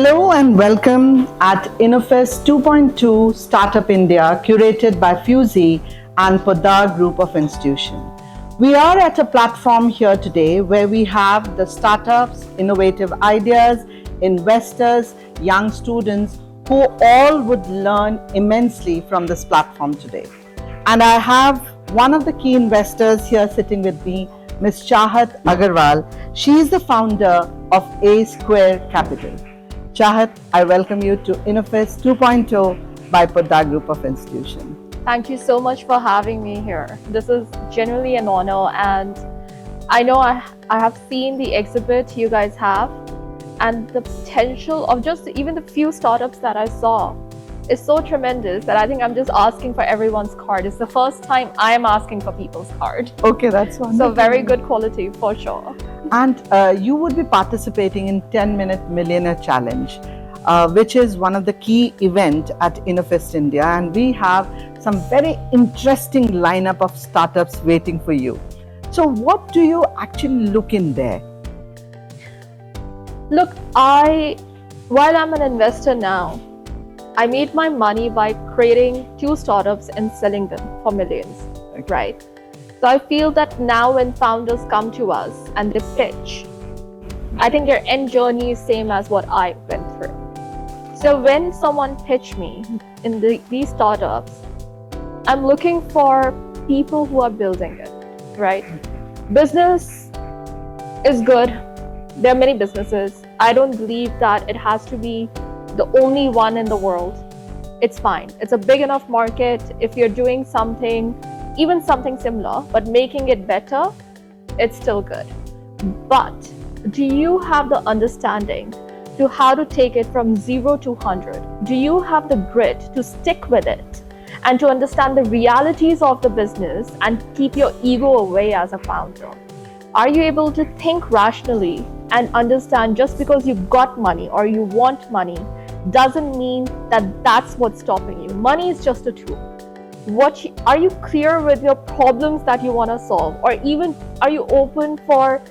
Hello and welcome at Innofest 2.2 Startup India, curated by Fusey and Poddar Group of Institutions. We are at a platform here today where we have the startups, innovative ideas, investors, young students who all would learn immensely from this platform today. And I have one of the key investors here sitting with me, Ms. Chahat Agarwal. She is the founder of A Square Capital. Chahat, I welcome you to Innofest 2.0 by Poddar Group of Institutions. Thank you so much for having me here. This is genuinely an honor, and I know I have seen the exhibit you guys have, and the potential of just even the few startups that I saw is so tremendous that I think I'm just asking for everyone's card. It's the first time I am asking for people's card. Okay, that's wonderful. So very good quality for sure. And you would be participating in 10-minute millionaire challenge, which is one of the key events at Innofest India, and we have some very interesting lineup of startups waiting for you. So what do you actually look in there? Look, while I'm an investor now, I made my money by creating 2 startups and selling them for millions, right? So I feel that now when founders come to us and they pitch, I think their end journey is same as what I went through. So when someone pitch me in these startups, I'm looking for people who are building it, right? Business is good. There are many businesses. I don't believe that it has to be the only one in the world. It's fine. It's a big enough market. If you're doing something, even something similar, but making it better, it's still good. But do you have the understanding to how to take it from 0 to 100? Do you have the grit to stick with it and to understand the realities of the business and keep your ego away as a founder? Are you able to think rationally and understand just because you got money or you want money doesn't mean that that's what's stopping you? Money is just a tool. Are you clear with your problems that you want to solve? Or even are you open for,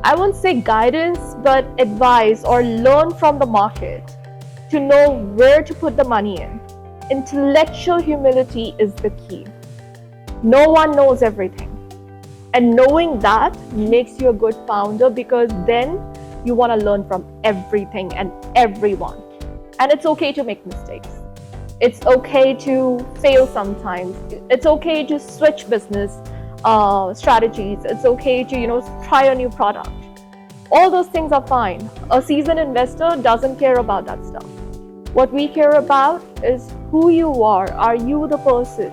I won't say guidance, but advice or learn from the market to know where to put the money in? Intellectual humility is the key. No one knows everything. And knowing that makes you a good founder, because then you want to learn from everything and everyone. And it's okay to make mistakes. It's okay to fail sometimes. It's okay to switch business strategies. It's okay to, try a new product. All those things are fine. A seasoned investor doesn't care about that stuff. What we care about is who you are. Are you the person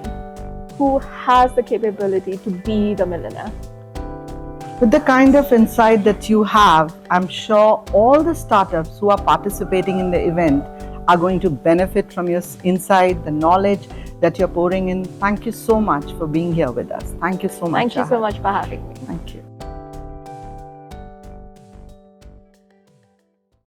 who has the capability to be the millionaire? With the kind of insight that you have, I'm sure all the startups who are participating in the event are going to benefit from your insight, the knowledge that you're pouring in. Thank you so much for being here with us. Thank you so much. Thank you so much for having me. Thank you.